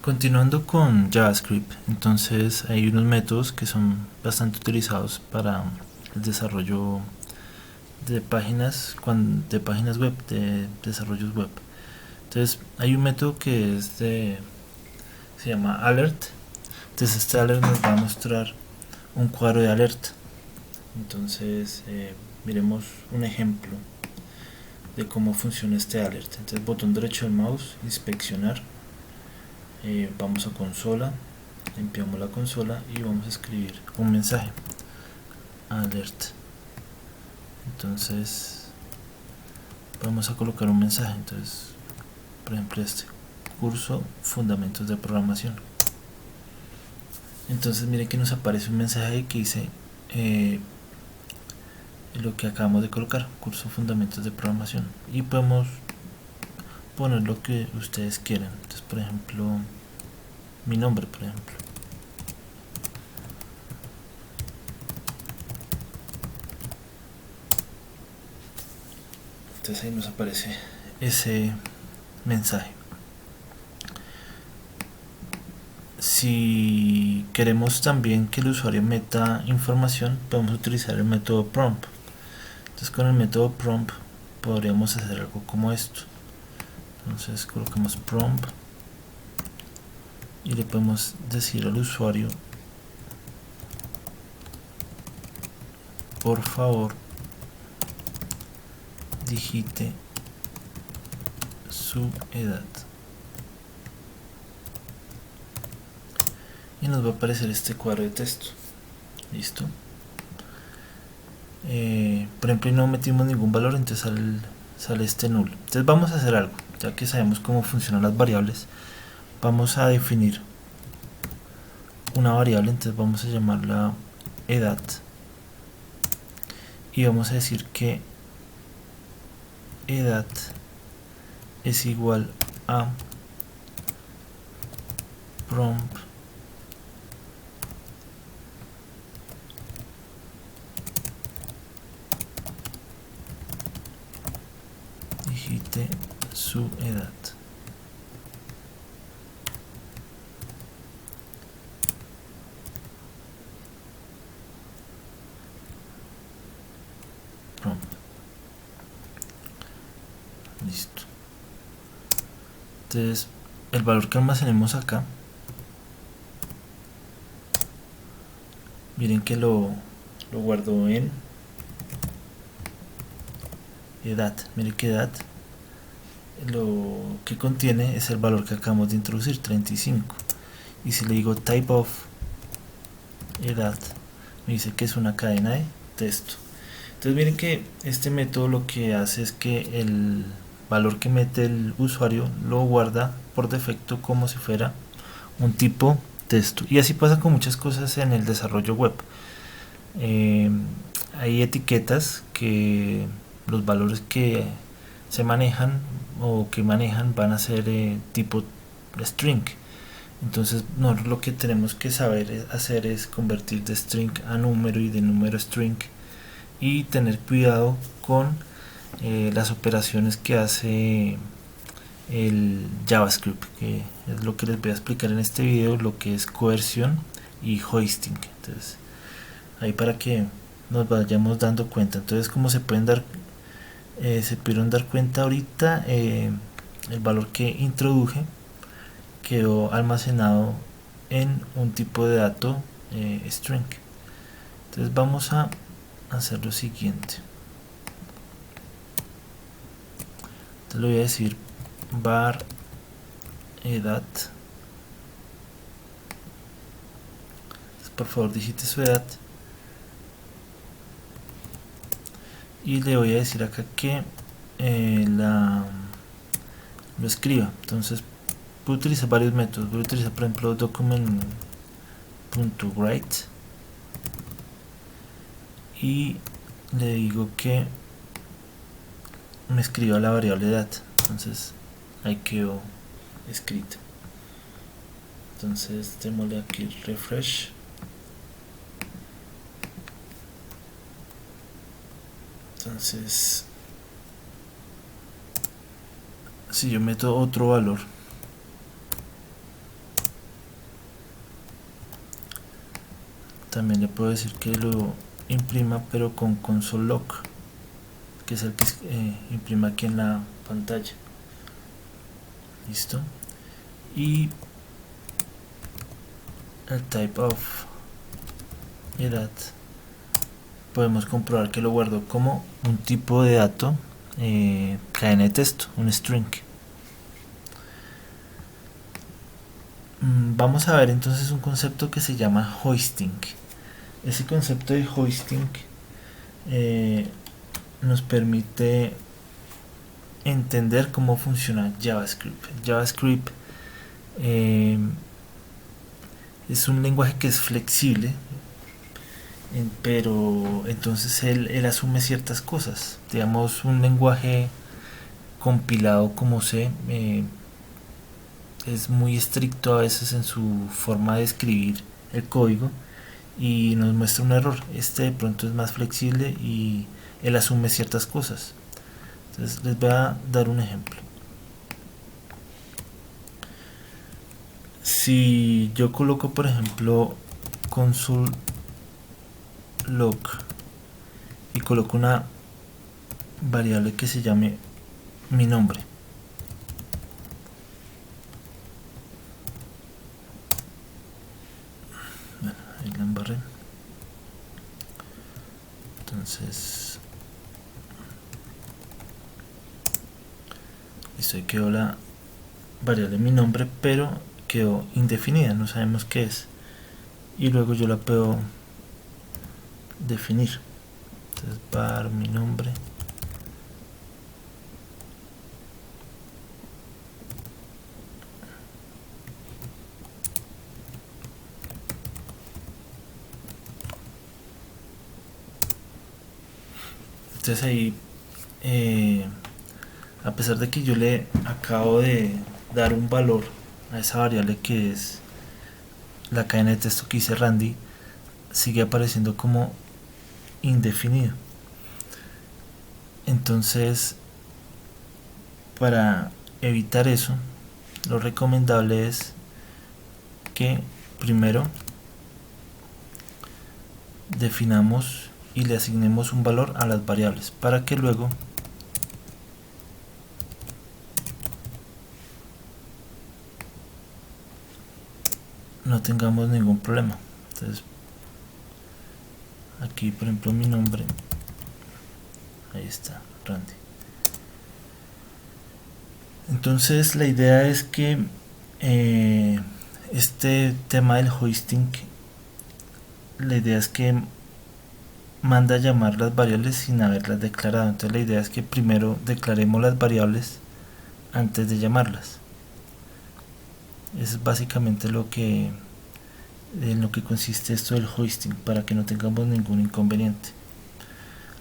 Continuando con JavaScript, entonces hay unos métodos que son bastante utilizados para el desarrollo de páginas web, de desarrollos web. Entonces hay un método que se llama alert. Entonces este alert nos va a mostrar un cuadro de alerta. Entonces miremos un ejemplo de cómo funciona este alert. Entonces botón derecho del mouse, inspeccionar. Vamos a consola, limpiamos la consola y vamos a escribir un mensaje alert. Entonces vamos a colocar un mensaje. Entonces, por ejemplo, este curso fundamentos de programación. Entonces mire que nos aparece un mensaje que dice lo que acabamos de colocar, curso fundamentos de programación, y podemos poner lo que ustedes quieran. Entonces, por ejemplo, mi nombre, por ejemplo. Entonces ahí nos aparece ese mensaje. Si queremos también que el usuario meta información, podemos utilizar el método prompt. Entonces con el método prompt podríamos hacer algo como esto. Entonces colocamos prompt y le podemos decir al usuario, por favor digite su edad, y nos va a aparecer este cuadro de texto. Listo. Por ejemplo, no metimos ningún valor, entonces sale este nulo. Entonces vamos a hacer algo, ya que sabemos cómo funcionan las variables. Vamos a definir una variable, entonces vamos a llamarla edad y vamos a decir que edad es igual a prompt digite su edad. Prompt. Listo. Entonces el valor que almacenemos acá, miren que lo guardo en edad. Miren que edad lo que contiene es el valor que acabamos de introducir, 35. Y si le digo type of edad, me dice que es una cadena de texto. Entonces miren que este método lo que hace es que el valor que mete el usuario lo guarda por defecto como si fuera un tipo texto. Y así pasa con muchas cosas en el desarrollo web. Hay etiquetas que los valores que se manejan o que manejan van a ser tipo string. Entonces nosotros lo que tenemos que saber hacer es convertir de string a número y de número a string, y tener cuidado con las operaciones que hace el JavaScript, que es lo que les voy a explicar en este video, lo que es coerción y hoisting. Entonces ahí para que nos vayamos dando cuenta. Entonces, como se pudieron dar cuenta ahorita, el valor que introduje quedó almacenado en un tipo de dato string. Entonces vamos a hacer lo siguiente. Entonces le voy a decir var edad. Entonces, por favor digite su edad, y le voy a decir acá que lo escriba. Entonces puedo utilizar varios métodos. Voy a utilizar por ejemplo document.write y le digo que me escriba la variable edad. Entonces ahí quedó escrito. Entonces démosle aquí refresh. Entonces si yo meto otro valor, también le puedo decir que lo imprima, pero con console log, que es el que imprima aquí en la pantalla. Listo. Y el type of edad podemos comprobar que lo guardo como un tipo de dato cadena de texto, un string. Vamos a ver entonces un concepto que se llama hoisting. Ese concepto de hoisting nos permite entender cómo funciona JavaScript. JavaScript es un lenguaje que es flexible, pero entonces él asume ciertas cosas. Digamos, un lenguaje compilado como C es muy estricto a veces en su forma de escribir el código y nos muestra un error. Este de pronto es más flexible y él asume ciertas cosas. Entonces les voy a dar un ejemplo. Si yo coloco, por ejemplo, console log y coloco una variable que se llame mi nombre, bueno, ahí la embarré. Entonces listo, ahí quedó la variable mi nombre, pero quedó indefinida, no sabemos qué es, y luego yo la puedo definir. Entonces var mi nombre, entonces ahí a pesar de que yo le acabo de dar un valor a esa variable que es la cadena de texto que hice Randy, sigue apareciendo como indefinido. Entonces, para evitar eso, lo recomendable es que primero definamos y le asignemos un valor a las variables para que luego no tengamos ningún problema. Entonces aquí, por ejemplo, mi nombre, ahí está, Randy. Entonces la idea es que este tema del hoisting, la idea es que manda a llamar las variables sin haberlas declarado. Entonces la idea es que primero declaremos las variables antes de llamarlas. Es básicamente en lo que consiste esto del hoisting, para que no tengamos ningún inconveniente.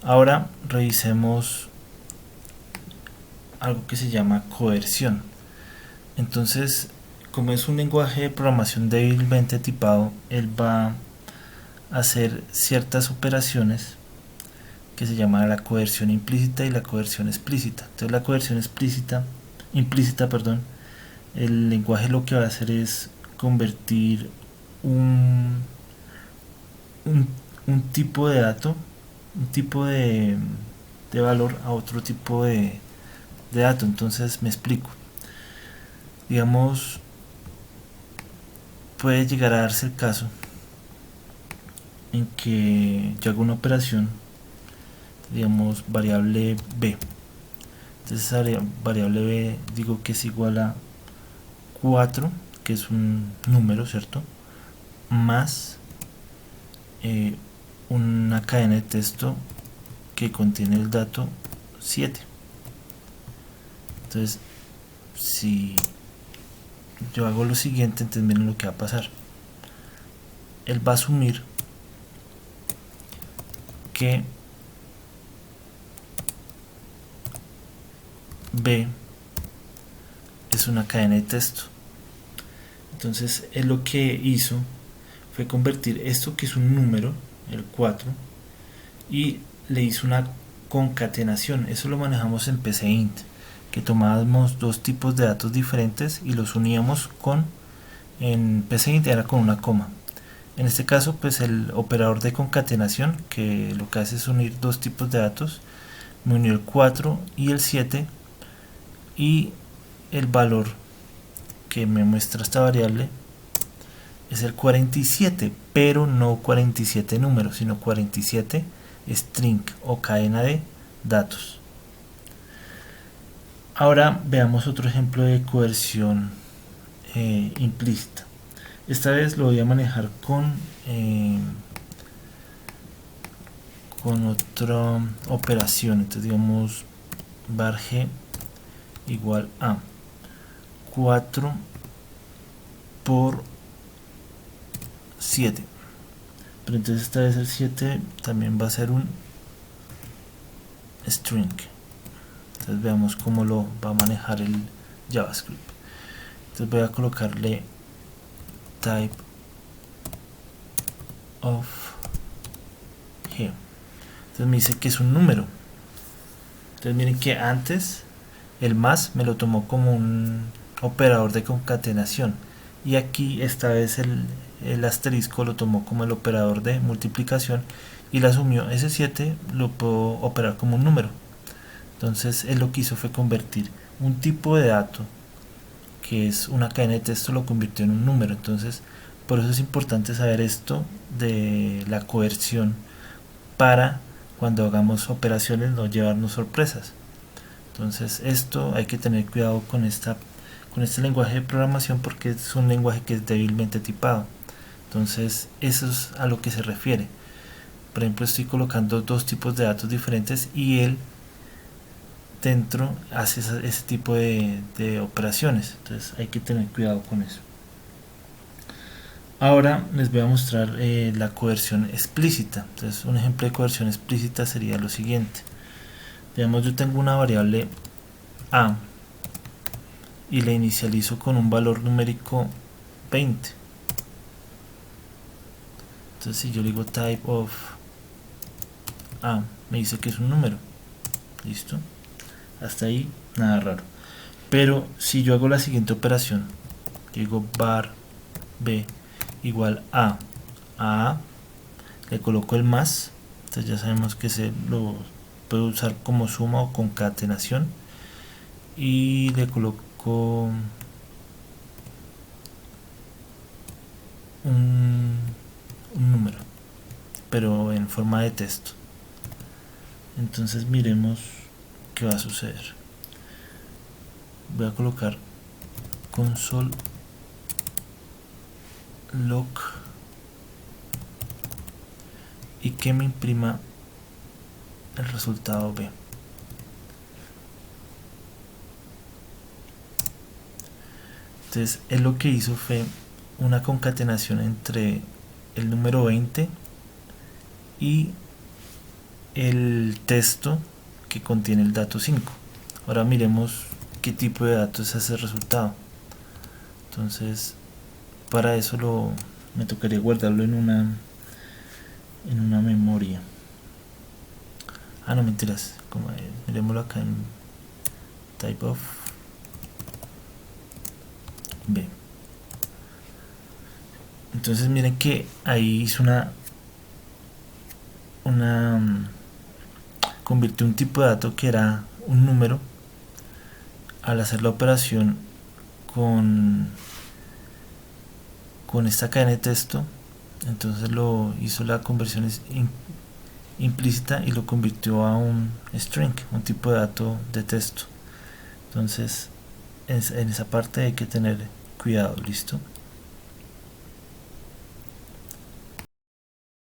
Ahora revisemos algo que se llama coerción. Entonces, como es un lenguaje de programación débilmente tipado, él va a hacer ciertas operaciones que se llama la coerción implícita y la coerción explícita. Entonces la coerción implícita, el lenguaje lo que va a hacer es convertir un tipo de dato, un tipo de valor a otro tipo de dato. Entonces me explico. Digamos, puede llegar a darse el caso en que yo hago una operación, digamos variable b. Entonces esa variable b digo que es igual a 4, que es un número, ¿cierto? Más una cadena de texto que contiene el dato 7. Entonces, si yo hago lo siguiente, entonces miren lo que va a pasar. Él va a asumir que B es una cadena de texto. Entonces él lo que hizo fue convertir esto, que es un número, el 4, y le hizo una concatenación. Eso lo manejamos en PCInt, que tomábamos dos tipos de datos diferentes y los uníamos en PCInt era con una coma. En este caso, pues el operador de concatenación, que lo que hace es unir dos tipos de datos, me unió el 4 y el 7, y el valor que me muestra esta variable es el 47, pero no 47 números, sino 47 string o cadena de datos. Ahora veamos otro ejemplo de coerción implícita. Esta vez lo voy a manejar con otra operación. Entonces digamos var g igual a 4 por 7, pero entonces esta vez el 7 también va a ser un string. Entonces veamos cómo lo va a manejar el JavaScript. Entonces voy a colocarle type of g. Entonces me dice que es un número. Entonces miren que antes el más me lo tomó como un operador de concatenación, y aquí esta vez el asterisco lo tomó como el operador de multiplicación y le asumió ese 7, lo puedo operar como un número. Entonces él lo que hizo fue convertir un tipo de dato que es una cadena de texto, lo convirtió en un número. Entonces por eso es importante saber esto de la coerción, para cuando hagamos operaciones no llevarnos sorpresas. Entonces esto hay que tener cuidado con este lenguaje de programación, porque es un lenguaje que es débilmente tipado. Entonces eso es a lo que se refiere. Por ejemplo, estoy colocando dos tipos de datos diferentes y él dentro hace ese tipo de operaciones. Entonces hay que tener cuidado con eso. Ahora les voy a mostrar la coerción explícita. Entonces un ejemplo de coerción explícita sería lo siguiente. Digamos, yo tengo una variable a y le inicializo con un valor numérico 20. Entonces si yo le digo type of a, me dice que es un número. Listo, hasta ahí nada raro. Pero si yo hago la siguiente operación, digo var b igual a le coloco el más, entonces ya sabemos que se lo puedo usar como suma o concatenación, y le coloco un número, pero en forma de texto. Entonces miremos qué va a suceder. Voy a colocar console log y que me imprima el resultado B. Entonces él lo que hizo fue una concatenación entre el número 20 y el texto que contiene el dato 5. Ahora miremos qué tipo de datos es ese resultado. Entonces para eso me tocaría guardarlo en una memoria. No, mentiras, miremoslo acá en type of B. Entonces miren que ahí hizo convirtió un tipo de dato que era un número al hacer la operación con esta cadena de texto. Entonces lo hizo la conversión implícita y lo convirtió a un string, un tipo de dato de texto. Entonces en esa parte hay que tener cuidado. Listo.